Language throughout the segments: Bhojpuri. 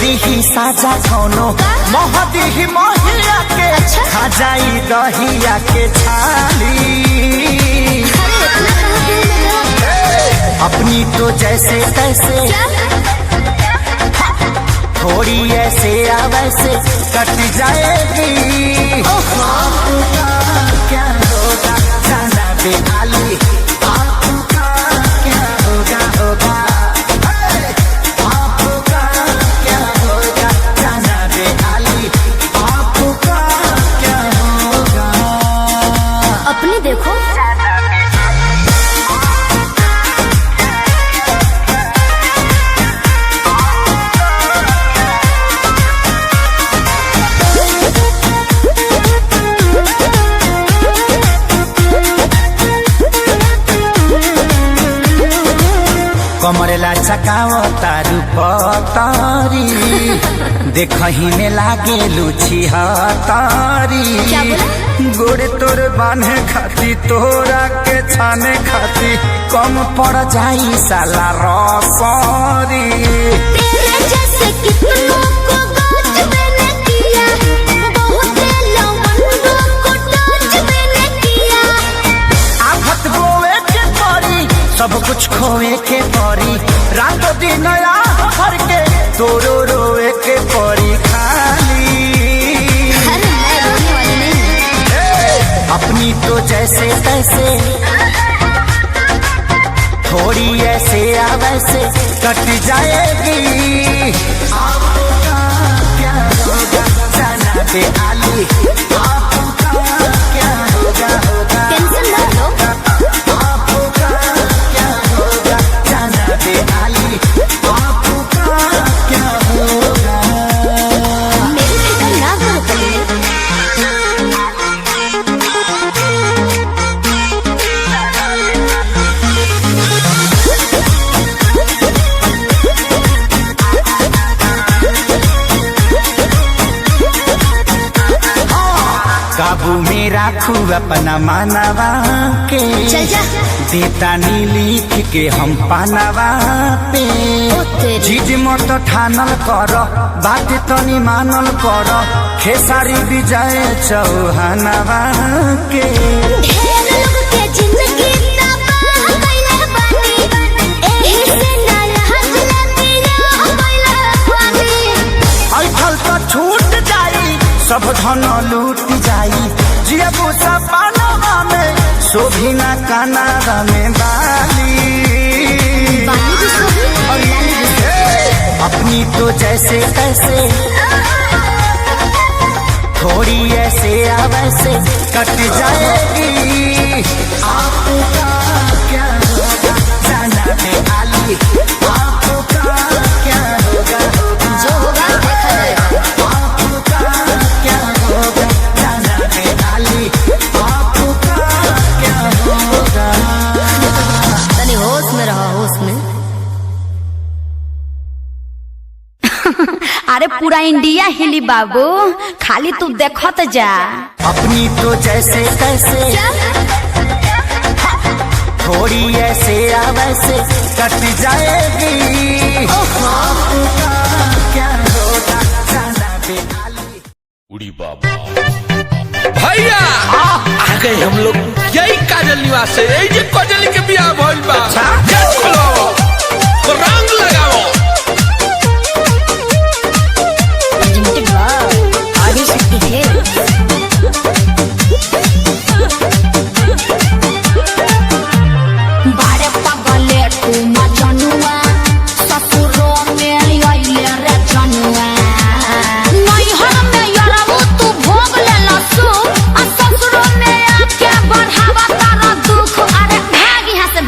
दी साजा कोनो महदी महिया के खा जाई दहिया के छाली। अपनी तो जैसे तैसे थोड़ी ऐसे या वैसे कट जाएगी। क्या होगा जाना बेहाली, आपका क्या होगा होगा, आपका क्या होगा जाना बेहाली, आपका क्या होगा। अपने देखो कमरेला चकाओ तारू पतारी, देखही में लागे लुची हतारी। गोड़े तोर बांधे खाती तोरा के छाने खाती कम पड़ जाई साला रसरी। तेरे जैसे कितनों को गाज मैंने किया, बहुत लवंडों को टच मैंने किया। आफत गोवे के परी सब कुछ खोए के परी, रातों दिन भर के तोरो रोए के परी खाली। अपनी तो जैसे तैसे थोड़ी ऐसे या वैसे कट जाएगी। आपका क्या होगा जाना बेहाली, आपका क्या होगा होगा। टेंशन मत लो, आपका क्या होगा जाना बेहाली, आपका क्या होगा। मेरी फिक्र ना करो। काबू में राखू अपना मानवा के, चल जा देता नी लिख के हम पानवा पे। चीज मत ठानल कर बात तनी मानल कर, खेसारी विजय चौहानवा के। ढेर लोग के जिंदगी तबाह कइले बानी, एही से ना हंसला मेरा बैला पानी। ऐठल तो छूट जाई सब धन लूट जाई, जियबू सपनवा में शोभी ना कानावा में बाली। बाली भी सोही और लाली भी सोही। अपनी तो जैसे तैसे थोड़ी ऐसे या वैसे कट जाएगी। आपका क्या होगा जाना बेहाली, आपका क्या होगा होगा। जो होगा देखा जाएगा। आपका क्या होगा जाना बेहाली, आपका क्या होगा। तनी होश में रहो, होश में। अरे पूरा इंडिया हिली बाबू, खाली तू देखत जा। अपनी तो जैसे तैसे थोड़ी ऐसे या वैसे कट जाएगी। आपका क्या होगा जाना बेहाली। उड़ी बाबा भैया आ गए हम लोग यही काजल निवास से, यही जे काजल के बियाह भइल बा। गेट खोलो, रंग लगाओ। आगे शक्ति है। बारे पगले तू मजनुआ, ससुरों में आइले रे जनुआ। नैहर में यरबू तू भोग ले लसु, आ ससुरों में आके बढ़ावा तारा दुख। अरे भाग यहाँ से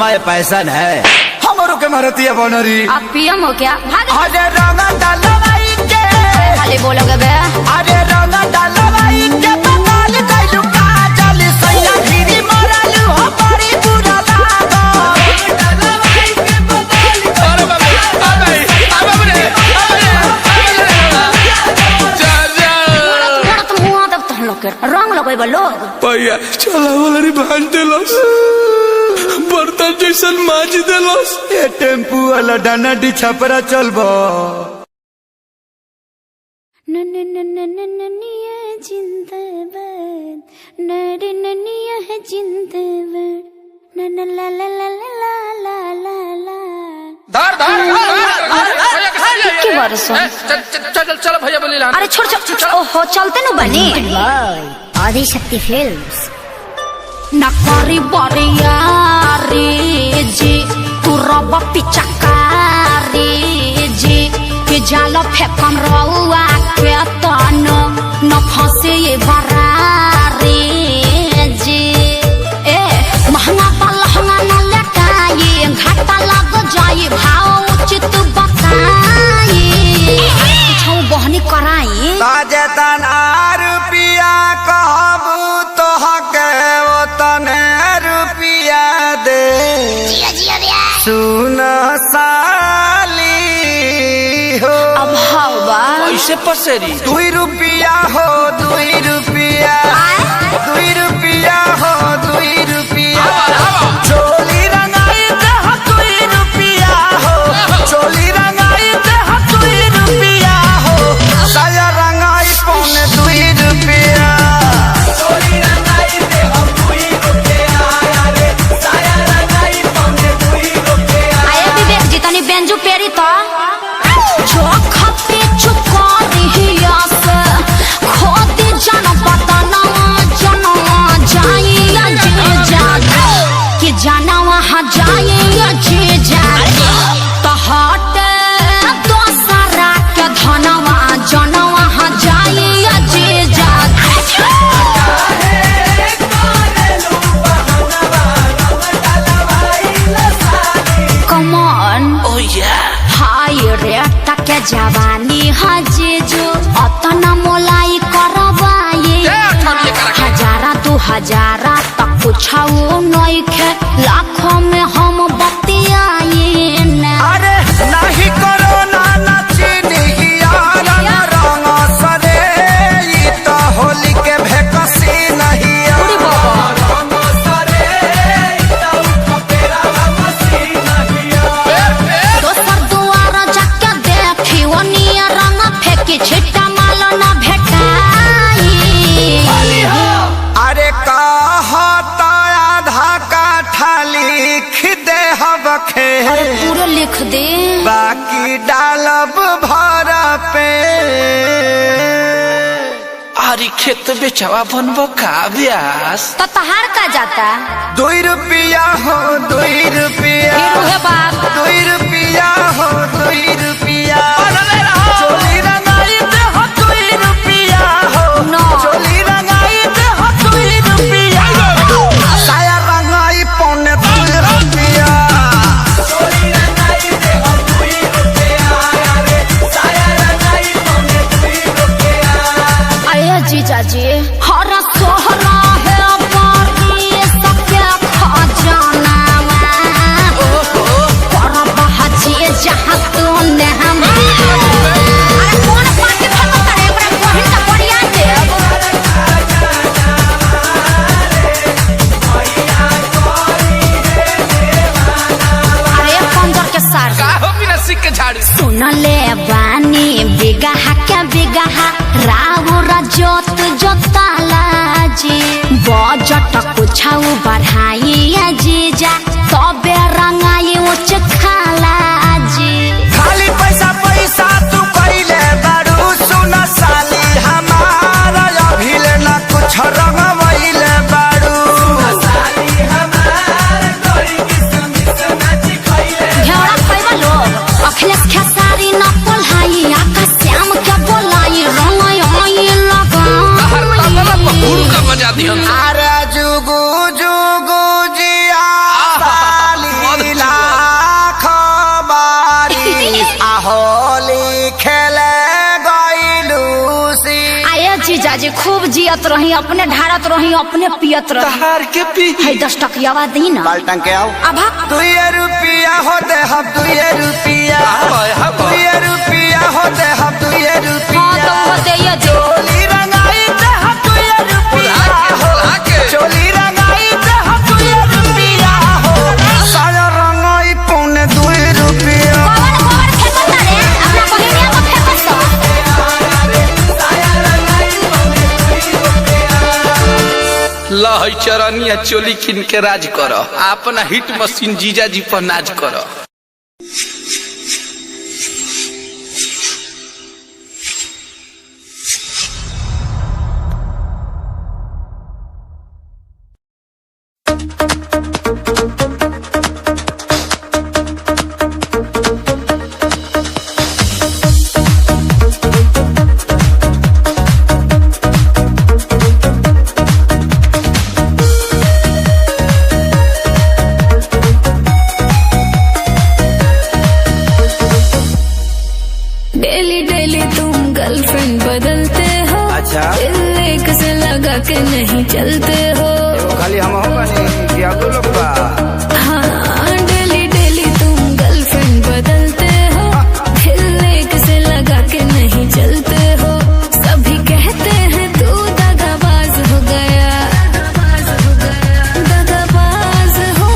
समय पैसन है हमरो के मारती है बनरी। आप पीएम हो क्या? भाग। अरे रंगा डालवाई के खाली बोलोगे बे। अरे रंगा डालवाई के बंगाल कैलू काजल सैया गिरी मरलू हो बड़ी बुरा लागो। डालवाई के बंगाल अरे बाबा रंग लगे लोग भैया चला वाला रे भांज देलस बर्तन जैसन माज देलस। ये टेम्पू वाला डाना डी छपरा चलबो। ननिया जिंदाबाद नरे ननिया है जिंदाबाद नन ला ला ला ला ला ला ला। धर की बरसों चल चल भैया बोली ला। अरे छोड़ छोड़ ओहो चलते न बनी। आदि शक्ति फिल्म्स। न करी बरियारी जी तू रब पिचकारी जी के जाल फेकन रउआ के तन न फंसे ये बरारी जी। ए महंगा पलहंगा न लटाई घाटा लग जाई भाव उचित बताई छौ बहनी कराई। ताजेतन रुपिया कहबू तो हके तने रुपिया दे सुन साली हो। अब हवा ऐसे पसेरी 2 रुपिया हो 2 रुपिया 2 रुपिया हो 2 रुपिया चोली रंगाई दे 2 रुपिया हो चोली रंगाई दे 2 रुपिया हो साया रंगाई पौने 2 रुपिया चोली रंगाई दे 2 रुपिया रे साया रंगाई पौने 2 रुपिया। आए विवेक जी तनी बेंजू पेरी तो जो खपे चुका रहिया से खोदी जन बतना जनवा जाइया जे जागे कि जाना वहाँ जाइया जे जागे तो हट दोसरा के धनवा जनवा वहाँ जाइया जे जागे। Come on ओ या हाय रे टके जवानी हजे जो अतना मोलाई करवाए हजारा 2000 तक पूछाओ नइखे लाखों में हम बतियाए ना। अरे नहीं करो ना नचनिया रंग सरे ई तो होली के भेकसी नहीं रंग सरे ई तो खपेरा मसी नहीं। दोसर दुआर जाके देखी ओनिया रंग फेंकी छिट्टा माल ना भेटाई। अरे कहता आधा काठा लिख दे हबखे अरे पूरा लिख दे बाकी डालब भर पे। आरी खेत बेचवा बनबो का ब्यास। तो तहार का जाता 2 रुपिया हो 2 रुपिया फिर है बाप 2 रुपिया हो 2 रुपिया चोली रंगाई दे 2 रुपिया हो No. चोली रंगाई दे 2 रुपिया साया रंगाई पौने 2 रुपिया चोली रंगाई दे 2 रुपिया रे साया रंगाई पौने 2 रुपिया। आया जीजा जी हरा सोहरा है बारी सबके खजाना पर बहजी जहाँ तूने हम अरे कौन पार्टी खत्म करे बड़ा बहिन का बढ़िया देव। अरे पंदर के सार का हो बिना सिक के झाड़ी। सुन ले बानी बिगहा के बिगहा राउर जोत जोताला जी बजट कुछाऊ बढ़ाई जीजा तबे रंगाई उच खाला जी। खाली पैसा पैसा तू कइले बारू सुन साली हमारा अभिले न कुछ रंगवइले बारू साली हमार तोरी किस्मत नाच खइले। घेरा खैबा लोग अखिलेश खेसारी न पोल्हाई आकाश श्याम के बोलाई रंगाई लगा हर तबला पहुड़ का मजा दिहन। अरे जुगु जुगु जीजा जी खूब जियत रही, अपने ढारत रही, अपने पियत रही। तहार के पी है 10 टकियावा दी ना। बाल्टन के आओ। अब 2 रुपया होते हम 2 रुपया, 2 रुपया होते हम 2 रुपया। हाँ तो होते ये जो चोली रंगाई ते हम 2 रुपया हो, चोली रंगाई ते हम 2 रुपया हो, साया रंगाई पौने 2 रुपया। गोबर फेंकत ना रे, अपना बहिनिया को फेंकत तो। लहई चरनिया चोली किन के राज कर, अपना हिट मशीन जीजा जी पर नाज कर। डेली डेली तुम गर्लफ्रेंड बदलते हो। अच्छा। दिल एक से लगा के नहीं चलते हो। खाली हम हो बनी कि आप लोग बा। हाँ डेली डेली तुम गर्लफ्रेंड बदलते हो। दिल एक से लगा के नहीं चलते हो। सभी कहते हैं तू दगाबाज हो गया, दगाबाज हो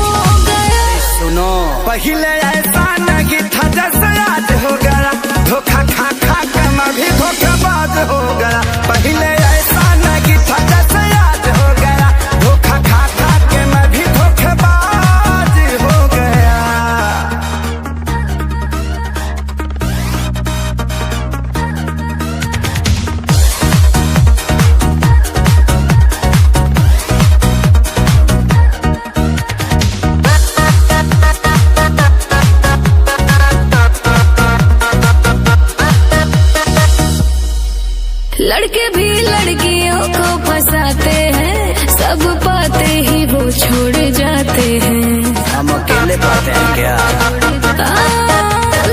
गया। सुनो पहले ऐसा नहीं था जैसे आज हो गया, धोखा खा खा के मैं भी धोखेबाज हो गया। पहले ऐसा नहीं था जैसे आज हो गया, धोखा खा खा के मैं भी धोखेबाज हो गया। लड़के भी लड़कियों को फंसाते हैं, सब पाते ही वो छोड़ जाते हैं। हम अकेले पाते हैं क्या?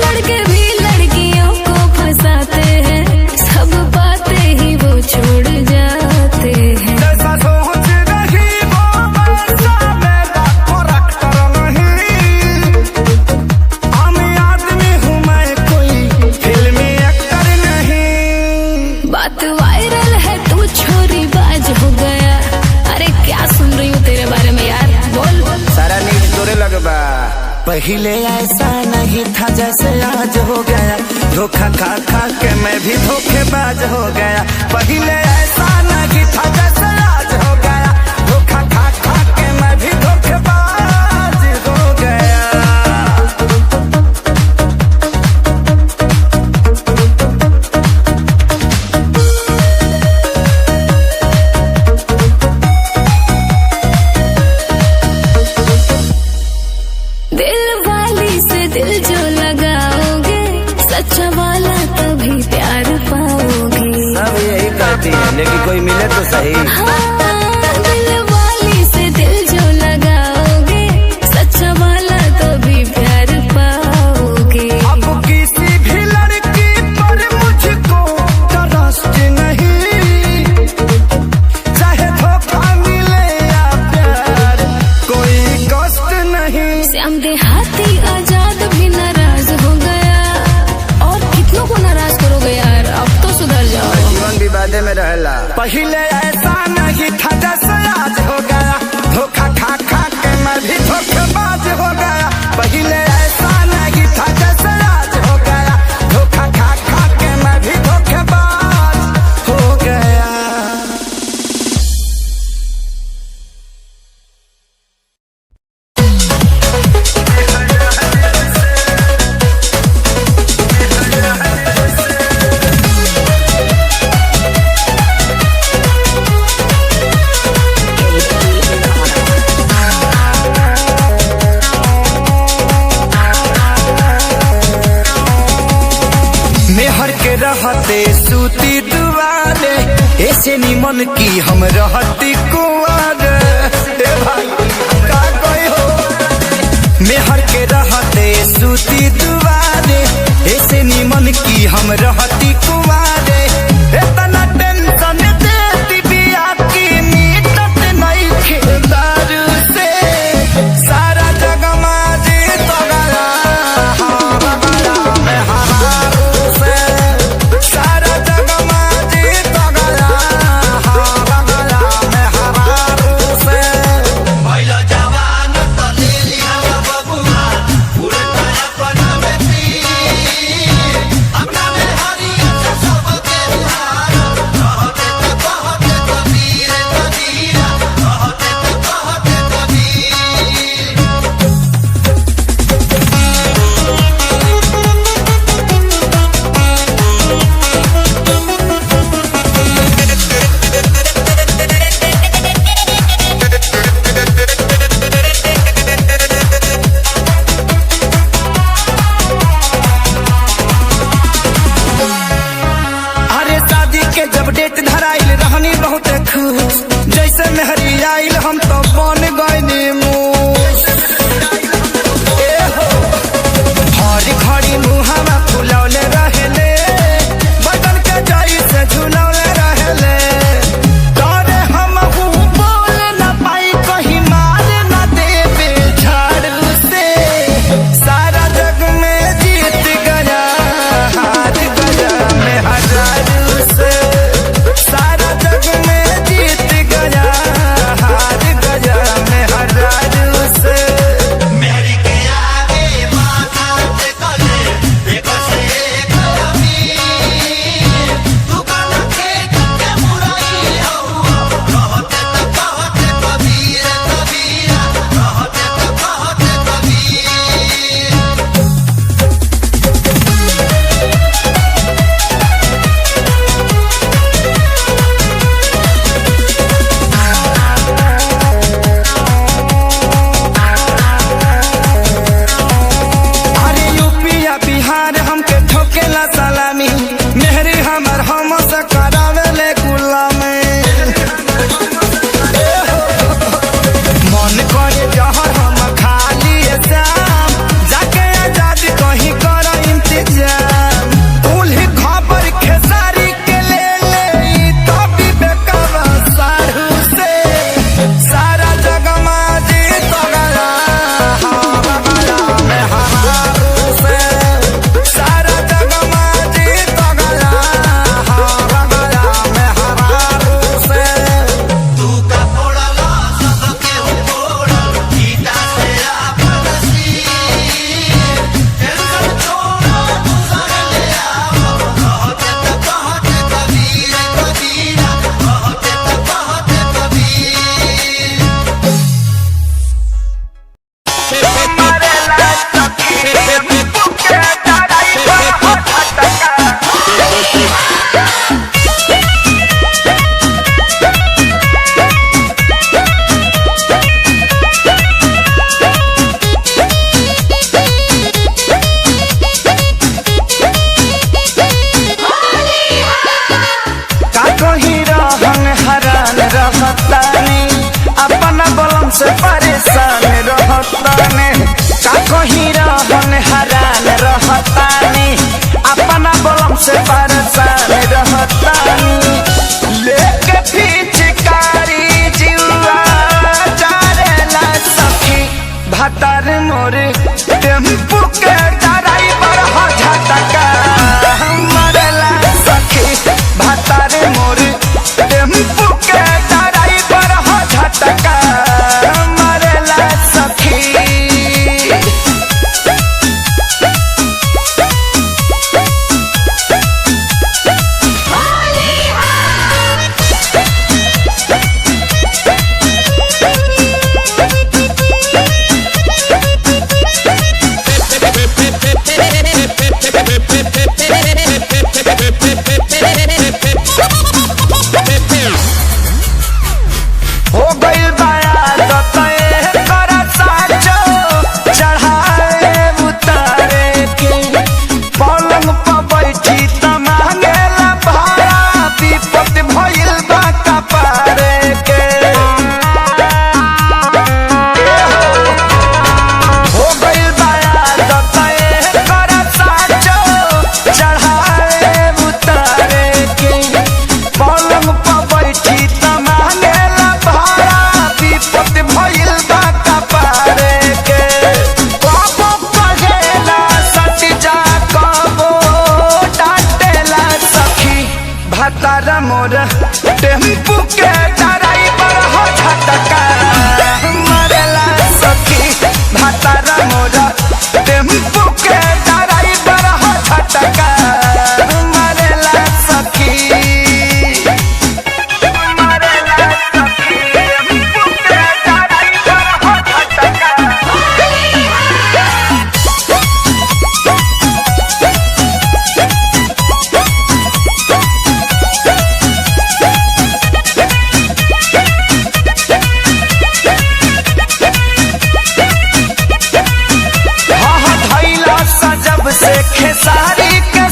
लड़के भी लड़कियों को फंसाते हैं, सब पाते ही वो छोड़ जाते हैं। जैसा सोच रही वो वैसा मेरा करैक्टर नहीं। आम आदमी हूँ मैं, कोई फिल्मी एक्टर नहीं। बात वायरल है तू छोरी बाज हो गया। अरे क्या सुन रही हूँ तेरे बारे में यार, बोल। सारा न्यूज तोरे लगबा। पहले ऐसा नहीं था जैसे आज हो गया, धोखा खा खा के मैं भी धोखेबाज हो गया। पहले ऐसा नहीं था जैसे आज हो गया, धोखा खा खा के मैं भी धोखेबाज हो गया। दिल वाली से दिल जो लगाओगे, सच्चा वाला तभी प्यार पाओगे। सब यही कहती है लेकिन कोई मिले तो सही। हाँ, दिल वाली से दिल जो लगाओगे, सच्चा वाला तभी प्यार पाओगे। अब किसी भी लड़की पर मुझको ट्रस्ट नहीं, चाहे धोखा मिले या प्यार, कोई कष्ट नहीं। श्याम देहाती आजाद भी नाराज हो गया। और कितनों को नाराज करोगे यार, अब तो सुधर जाओ। जीवन विवादे में रहला। पहले ऐसा नहीं था जैसे आज हो गया, धोखा खा खा के मैं भी धोखेबाज हो गया। पहले ऐसा नहीं था जैसे आज हो गया, धोखा खा खा के मैं भी धोखेबाज हो गया। मेहर के रहते सूती दुआरे, ऐसे निमन की हम रहती कुंवारे। ए भाई का कोई हो, मेहर के रहते सूती दुआरे, ऐसे निमन की हम रहती कुंवारे। इतना टेंशन बानी बहुत खुश, जैसे मेहरी आइल हम तो बन गईनी मूस। हरी खड़ी मुहावा फुलौले रहेले, बदन के जाई से झुलौले रहेले। तोरे हम बोल न पाई कहीं मार न देवे झाड़ू से। सारा जग में जीत गया, हार गया मैं हजारू से। सारा जग में जीत गया, हार गया मैं हजारू से। मेरी के आगे माथा टेकले देखो से कभी तू काना के मुराई हो कहते तो कहते कबीर कबीरा कहते तो कहते कबीर। अरे यूपी या बिहार हमके ठोकेला सलामी, मेहरी हमर हम से करावेले गुलामी। मन करे जहर हम खा लिए जाम, जाके आजादी कहीं कर इंतजाम। उल्ही खबर खेसारी के ले ले तो भी बेकावा सारू से। सारा जग में जीत गया, हार गया मैं हजारू से। सारा जग में जीत गया, हार गया मैं हजारू से। तू का फोड़ला सबके फोड़ल गीता से आपन सी टेंशन छोड़ा तू संग ले आओ कहते तो कहते कबीर कबीरा कहते तो कहते कबीर। का कहीं रहन हरान रहतानी, अपना बलम से परेशान रहतानी। का कहीं रहन हरान रहतानी, अपना बलम से परेशान रहतानी। लेके पिचकारी जीवा जारेला सखी, भतार मोर टेम्पू के ड्राइवर हो झटका मरला सखी। भतार मोर टेम्पू के ड्राइवर हो झटका मरला सखी। हो गइल बाया दतए कर साचो, चढ़ाए उतारे के। पलंग पर बैठी त मांगेला भाड़ा, विपत भइल बा कपारे के। हो गइल बाया दतए कर साचो, चढ़ाए उतारे के। पलंग पर बैठी त मांगेला भाड़ा, विपत भइल बा कपारे के। कबो कहेला सट जा, कबो डांटेला सखी। भतार मोर टेम्पू के ड्राइवर हो झटका मरेला सखी। भतार मोर टेम्पू के ड्राइवर हो झटका मरेला सखी। खेसारी के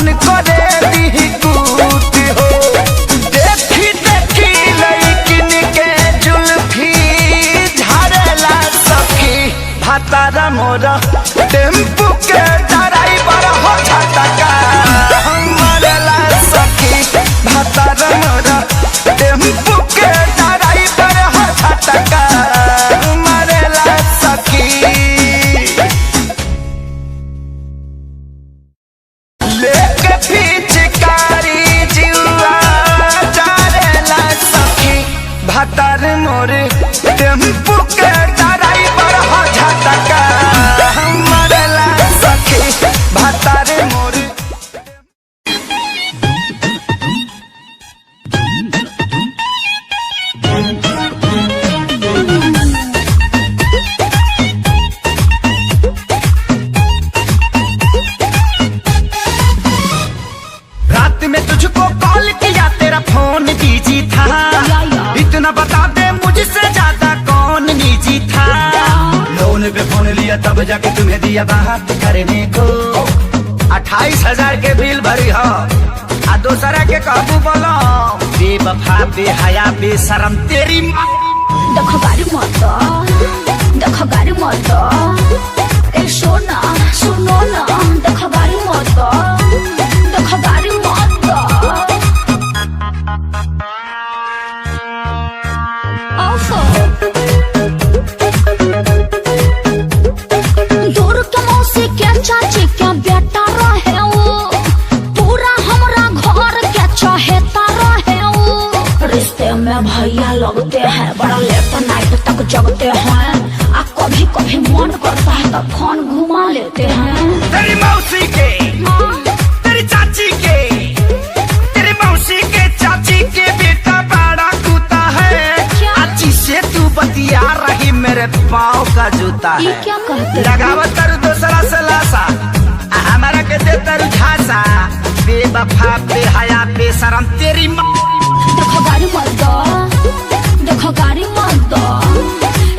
मन करे दी कूट हो। देखी देखी लइकिन के जुल्फी झाड़ेला सखी भातारा मोरा टेम्पू के ड्राइवर हो झटका मरेला सखी भातारा मोरा टेम्पू के ड्राइवर हो झटका मरेला सखी। लेके पिचकारी जुआ डारेला सखी भातार मोरे टेम्पू के ड्राइवर हो झटका मरेला सखी भातार मोरे। रात में तुझको कॉल किया तेरा फोन बिजी था, इतना बता दे मुझसे ज्यादा कौन निजी था। लोन पे फोन लिया तब जाके तुम्हें दिया बात करने को, 28,000 के बिल भरी हो आ दूसरा के काबू बोलो बेवफा बेहया बेशरम तेरी माँ। देखो गाड़ी मत देखो गाड़ी मत ए सोना सुनो ना देखो गाड़ी मत देखो गाड़ी मत ओफो दूर के मौसी के चाची के बेटा रहे वो पूरा हमरा घर के चहेता रहे वो। रिश्ते में भैया लगते हैं बड़ा लेट नाइट तक जगते हैं आ कभी कभी मन करता है तो फोन घुमा लेते हैं। तेरी मौसी के तेरी चाची के तेरी मौसी के चाची के बेटा बड़ा कूता है। अच्छी से तू बतिया रही मेरे पाँव का जूता ये है। क्या कहते हैं? लगावत तरु दूसरा से लासा हमारा के दे तरु झांसा बेवफा बेहया बेशरम तेरी माँ। देखो गाड़ी मत देखो गाड़ी मत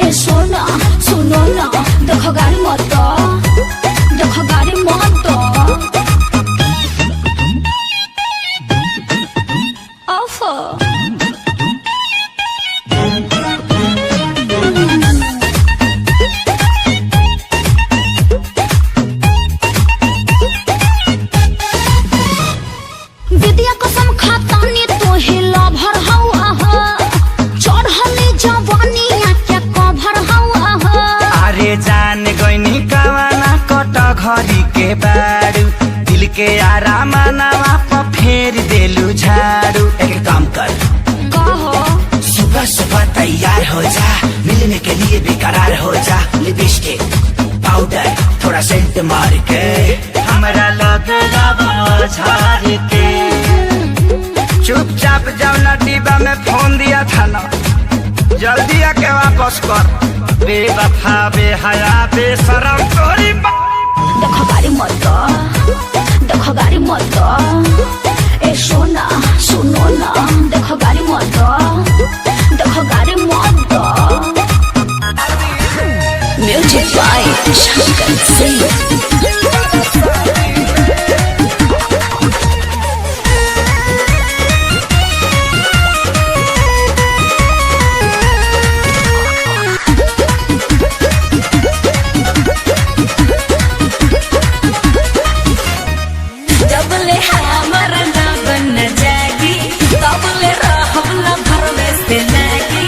ए सोना सुनो ना देखो गाड़ी मत देखो गाड़ी मत ओफो विद्या कसम खाता नी तो हिला भर हवा चढ़ली जवानी के कभर हवा। अरे जान गईनी कवाना कट घड़ी के बारू दिल के आराम नवा पर फेर देलू झाड़ू। एक काम कर कहो सुबह सुबह तैयार हो जा मिलने के लिए बेकरार हो जा। लिपस्टिक पाउडर थोड़ा सेंट मार के हमारा लगेगा झाड़ के चुपचाप जाओ ना डिब्बा में फोन दिया था ना जल्दी आके वापस कर बेवफा बेहया बेशरम तोरी माँ। देखो गाड़ी मत देखो गाड़ी मत ए सोना सुनो ना देखो गाड़ी मत देखो गाड़ी मत। Music by Shankar Singh. जबले हमारा ना बन जाएगी तबले रहब ना घर में से लागी।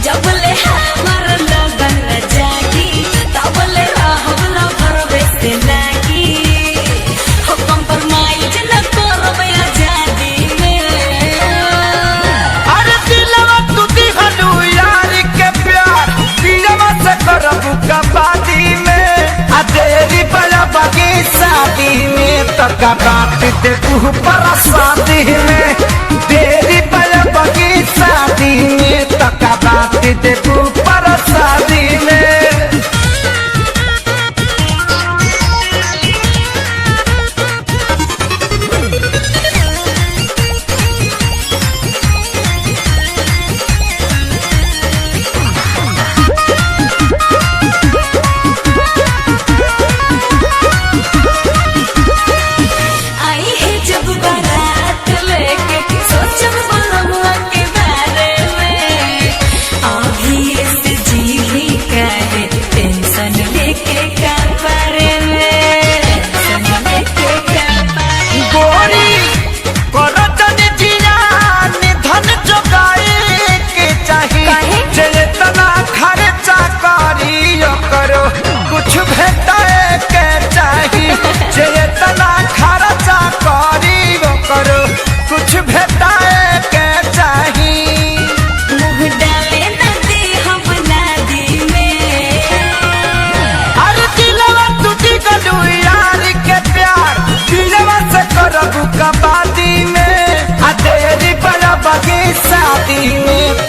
जबले हमारा ना बन जाएगी तबले रहब ना घर में से लागी। हो कंप्रोमाइज न करब आजादी में। अरे दिलवा तू दिहलू यार के प्यार दिलवा से करबू कबादी में आ तेरी बड़ा बगी शादी में तक बात देखू पर शादी में तेरी बड़ा बगी शादी में तक बात देखू पर शादी में।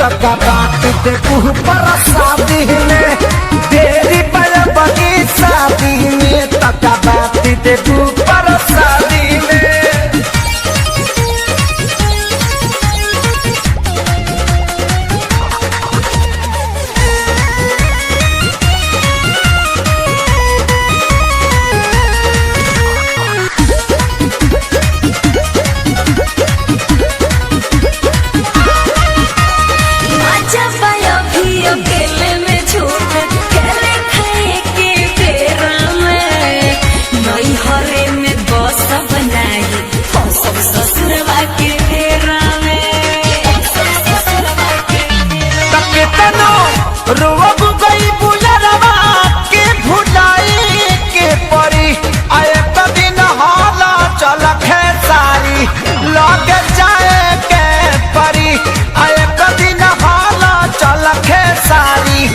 तका बात दे पर शादी में तेरी बगी शादी में तका बात दे पर शादी में। रोब गई बुलरवा के भुलाई के परी आए दिन हाला चल खेसारी लग जाए के परी आए दिन हाला चल खेसारी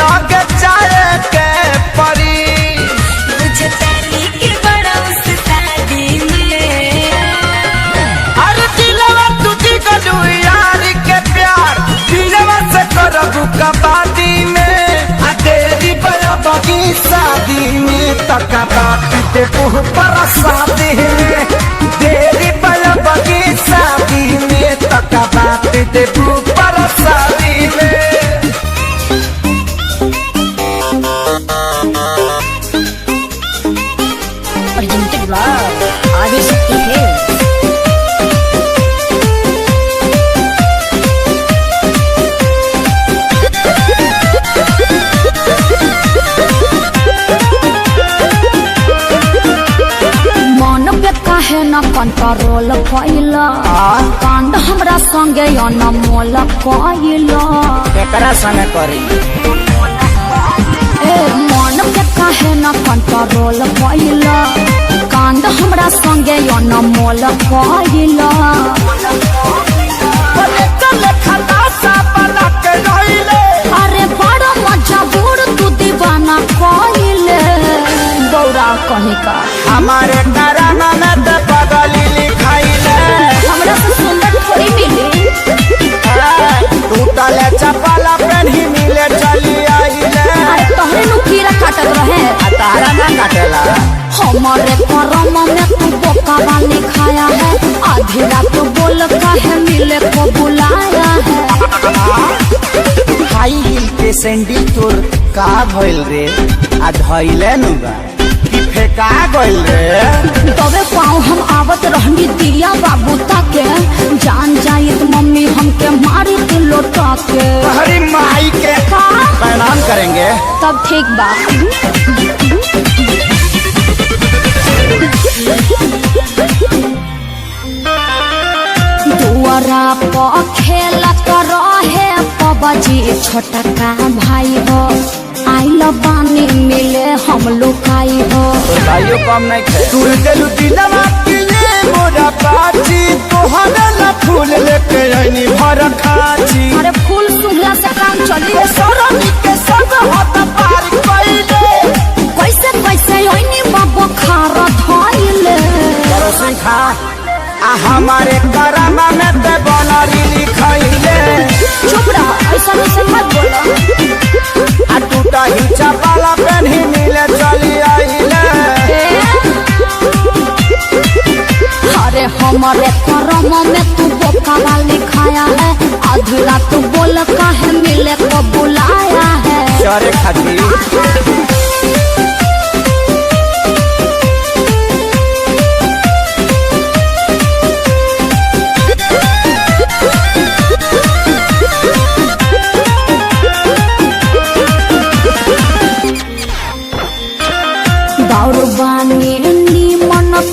लग जाए के परी। मुझे तेरी के बड़ा उस्तादी में अरे दिलवा टूटी गलू यार के प्यार दिलवा से करबू कबादी में बगी शादी में तका बात दे पर शादी में तेरी बगी शादी में तका बात दे पर शादी में। आगे सकती है है न कंट्रोल कैला कांड हमरा संगे अनमोल कैला एकरा संगे करी ए मन के काहे न कंट्रोल कैला कांड हमरा संगे अनमोल कैला अरे बड़ा मजा बूढ़ तू दीवाना कैले गौरा कहीं का हमारे कराना में तो बगली लिखाइले हमरा से सुंदर थोड़ी मिली टूटल चपल पेन ही मिले चली आइले। अरे तोहरे नु कीड़ा काटत रहे तारा ना काटेला हमारे करम में तू बोका वाली खाया है आधी रात बोल काहे मिले को बुलाया है। हाई हिल के सैंडल तोर का भइल रे आ धइले नुबा कि फेका गइल रे तबे पाँव हम आवत रहनी दिया बाबू ताके जान जाइत मम्मी हमके मारी तू लोटा के हरी माई के प्रणाम करेंगे तब ठीक बा। दुआरा पर खेलत रहे पबजी छोटका भाई हो आइल बानी मिले हम लुकाई हो भाइयों कम नहीं खे तू दिलु दिलवा के मोरा पाची तोहरा ला फूल लेके आईनी भर खाची। अरे फूल सुंघला से काम चली सरनी के सब हाथ पार कइले कैसे कैसे ओइनी बाबू खार धइले परोसन खा आ हमारे करामा में ते बनरी लिखइले। चुप रह ऐसा मत बोलो आ टूटा ही चपला पेन ही मिले चली आइले। अरे हमारे करम में तू बोका वाली खाया है अधूरा तू बोल काहे मिले को बुलाया है चरे खाती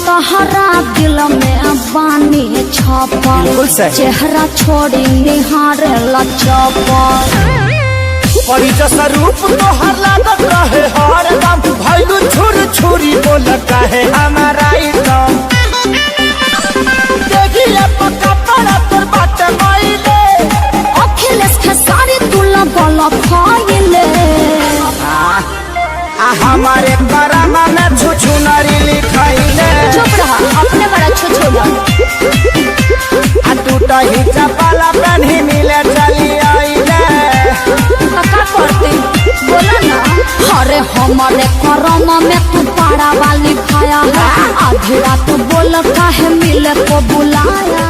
तहरा दिल में बानी छपल चेहरा छोड़ी निहारे लचपल स्वरूप तोहर लागत रहे हर दम भैलू छुर छुरी बोल कहे हमारा एकदम देखिए पक्का पड़ा तोर बात माइले अखिलेश के सारी तुला बोला फाइले हमारे करामा में छुछु नारी लिखाइले। चुप रहा अपने बड़ा छुछु टूटा ही चपला पेन ही मिले चली आई अरे हमारे करम में तू पारा वाली खाया है, आधी रात बोल काहे मिले को बुलाया।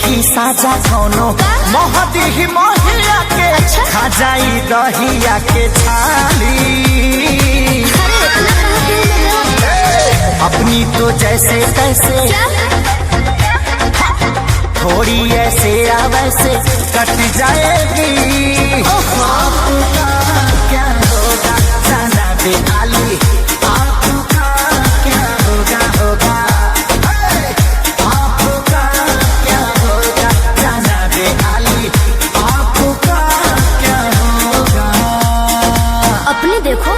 ही साजा कोनो मोहदी ही मोहिया के खा जाई दहिया के छाली। अपनी तो जैसे तैसे थोड़ी ऐसे या वैसे कट जाएगी। आपका क्या होगा जाना बेहाली, आपका क्या होगा होगा। अपने देखो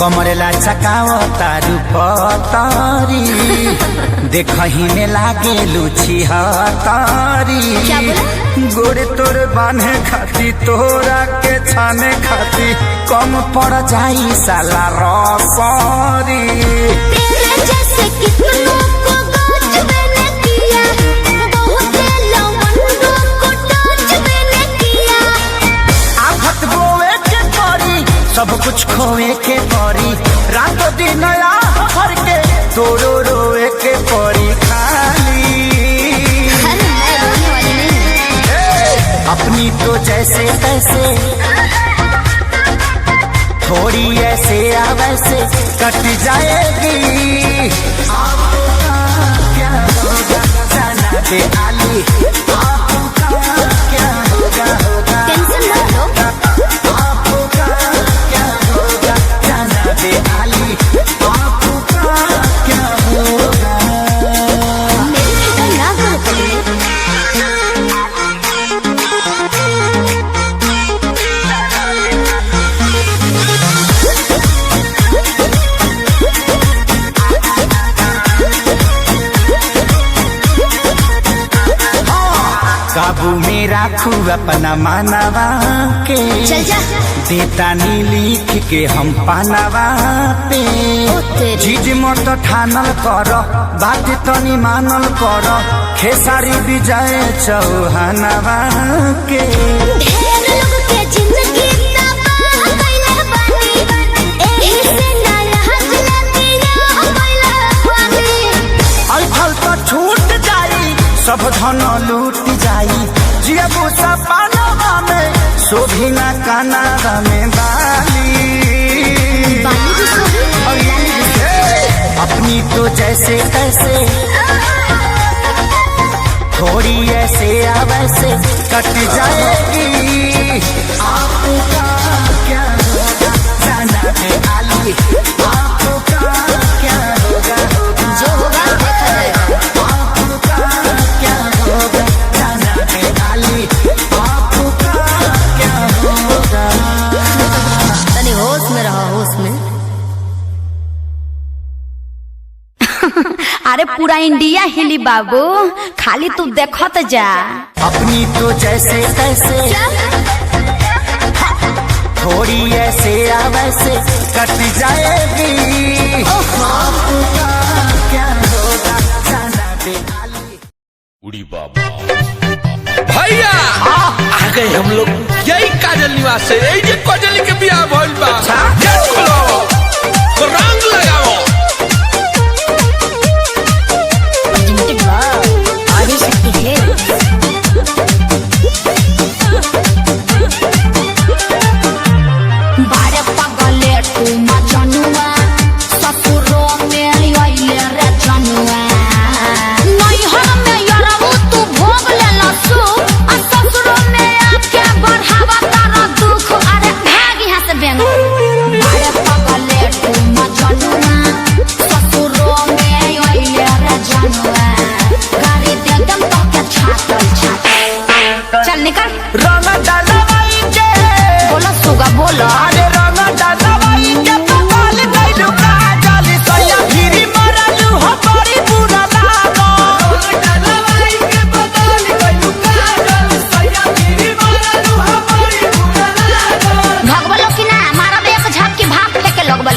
कमरेला चकाओ तारू पतारी देखही में लागे लुची हतारी। गोरे तोर बांधे खाती तोरा के छाने खाती कम पड़ जाई साला रसरी। तेरे जैसे कितनों को गाज मैंने किया, बहुत लवंडों को टच मैंने किया। आफत बोए के परी सब कुछ खोए के परी, रातों दिन भर के तोरो रोए के परी खाली। अपनी तो जैसे तैसे थोड़ी ऐसे या वैसे कट जाएगी। आपका क्या होगा जाना बेहाली, आपका क्या होगा होगा। टेंशन मत लो, आपका क्या होगा जाना बेहाली, आपका क्या होगा। मेरी फिक्र ना करो पगले। काबू में राखू अपना मानवा के, चल जा। देता नी लिख के हम पानवा पे। चीज मत ठानल कर बात तनी मानल कर, खेसारी विजय चौहानवा के। ढेर लोग के जिंदगी तबाह कइले बानी, एही से ना रहत लगिया कइले बानी। अलफल तो छूट जाई सब धन लूट जाई, जियबू सा पानवा में शोभी ना कानवा में बाली। बाली भी सोही और लाली भी सोही। अपनी तो जैसे तैसे थोड़ी ऐसे या वैसे कट जाएगी। आपका क्या होगा जाना बेहाली, आपका क्या होगा होगा। जो होगा देखा जाएगा। आपका क्या होगा जाना बेहाली, आपका क्या होगा। तनी होश में रहो, होश में। अरे पूरा इंडिया हिली बाबू, खाली तू देखत जा। अपनी तो जैसे तैसे थोड़ी ऐसे या वैसे कट जाएगी। आपका क्या होगा जाना बेहाली। उड़ी बाबा भैया आ गए हम लोग यही काजल निवास से, यही जे काजल के बियाह भइल बा। गेट खोलो, रंग लगाओ। आगे सकती है। बारे पगले तू मजनुआ, ससुरो में आइले रे जनुआ। नैहर में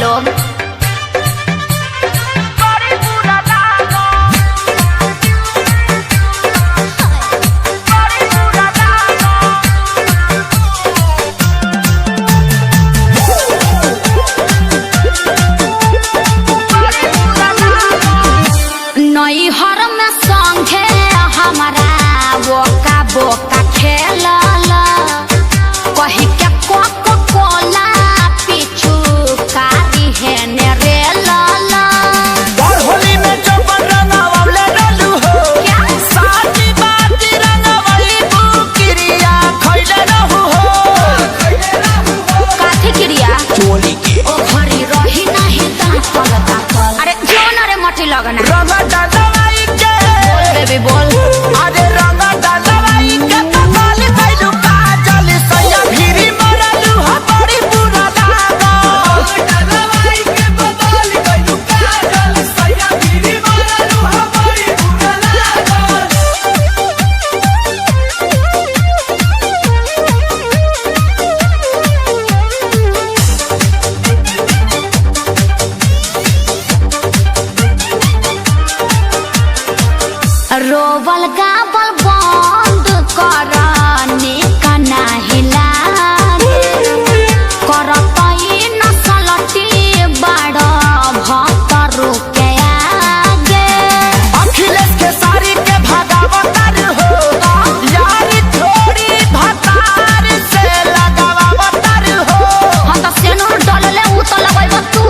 लोग। नैहर में संगे हमारा बोका बोका खेलल कही के कोको कोला पीछू कारी है ने रे लाला। होली में जो रंगवले रहलू हो क्या साथी बाती रंगवली बुकिरिया खइले रहू हो काथी क्रिया चोली के ओ घरी रही नहीं दाखल दाखल। अरे जोन रे मटी लगना रंग डालवाई के बेबी बोल। अरे रंग डालवाई के पकाल खइलू काजल सैया भीरी मरलू हो बड़ी बुरा लागल डालवाई के पकाल खइलू काजल सैया भीरी मरलू हो बड़ी बुरा लागल। रोबल गाबल बंद करने का नाही लागे करतई नसलटी बड़ भक्तरू के आगे। अखिलेश के सारी के भगावतार हो यारी थोड़ी भतार से लगावतार हो हम तो सेनुर डलले उ तो लगैब तू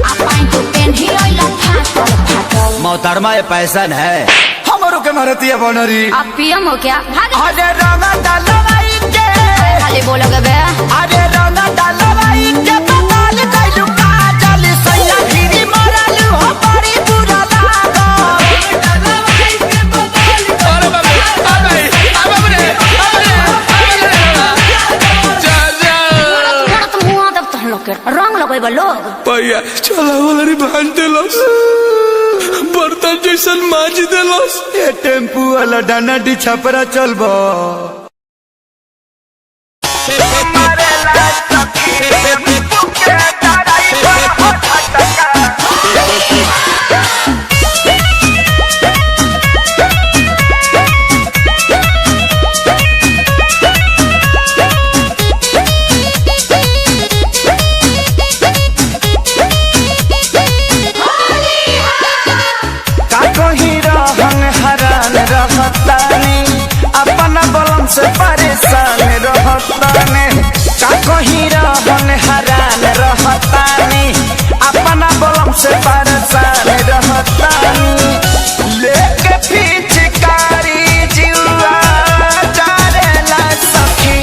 आ पाइन तू पेन्ही अइला फाटल फाटल। मोहतरमा ये पैसन है हमरो के मारती बनरी अब पीएम हो क्या भाग अरे रंग डालवाई के खाली बोलोगे बे। अरे रंग डालवाई के पकाल खइलू काजल सैया भीरी मरलू हो बड़ी बुरा लागल डालवाई के पकाल अरे बाबा तुम मुआ दब तहन लोग के रंग लगैब लोग। भैया चला वाला रे भान देलस बर्तन जैसन माज देलस। ये टेम्पू वाला डाना डी छपरा चलबो का कहीं रहन हरान रहतानी अपना बलम से परेशान रहतानी का कहीं रहन हरान रहतानी अपना बलम से परेशान रहतानी लेके पिचकारी जुआ जारेला सखी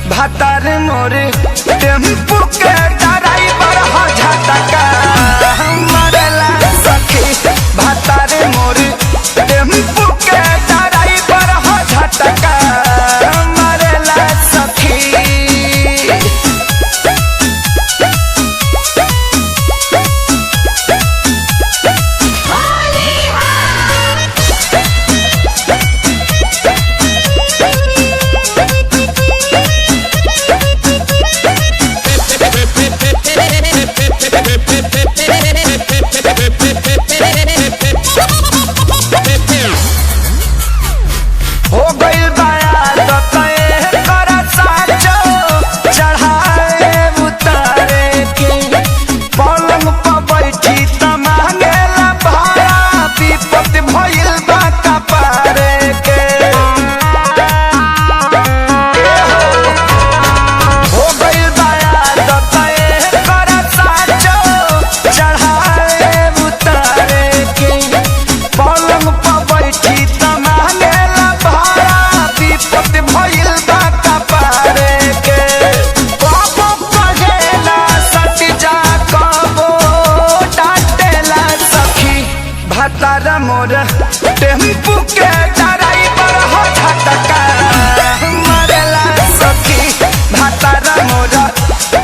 भतार मोरे टेम्पू के ड्राइवर हो झटका मरेला सखी भतार मोरे टेम्पू के ड्राइवर हो झटका मरेला सखी। हो गइल बाया दतए करा साचो चढ़ाए उतारे के पलंग पर बैठी त मांगेला भाड़ा विपत भइल बा कपारे के हो गइल बाया दतए करा साचो चढ़ाए उतारे के पलंग पर बैठी त मांगेला भाड़ा विपत भइल बा कपारे के कबो कहेला सट जा कबो डांटेला सखी भतार मोर टेम्पू के ड्राइवर हो झटका मरेला सखी भतार मोर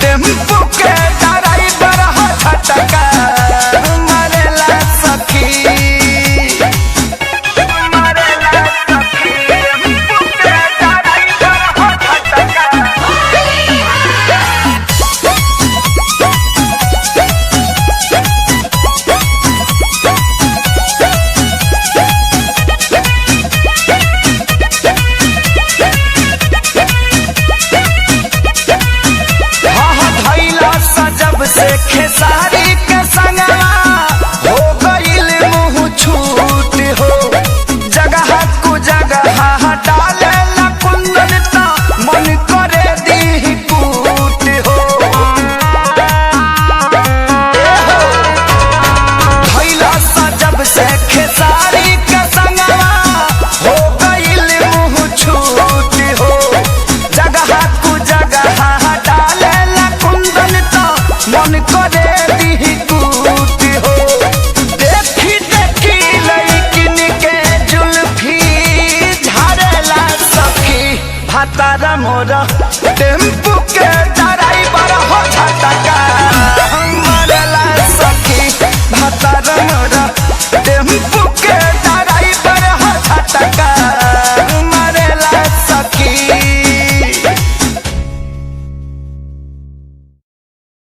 टेम्पू के ड्राइवर हो झटका मरेला सखी मरेला सखी टेम्पू के ड्राइवर हो झटका जगह डालेला कुंदन तो मन करे दी कूट हो। देखी देखी लड़किन के जुल्फी झाड़ेला सखी भातारा मोरा टेम्पू के ड्राइवर हो झटका मरेला सखी भातारा मोरा टेम्पू के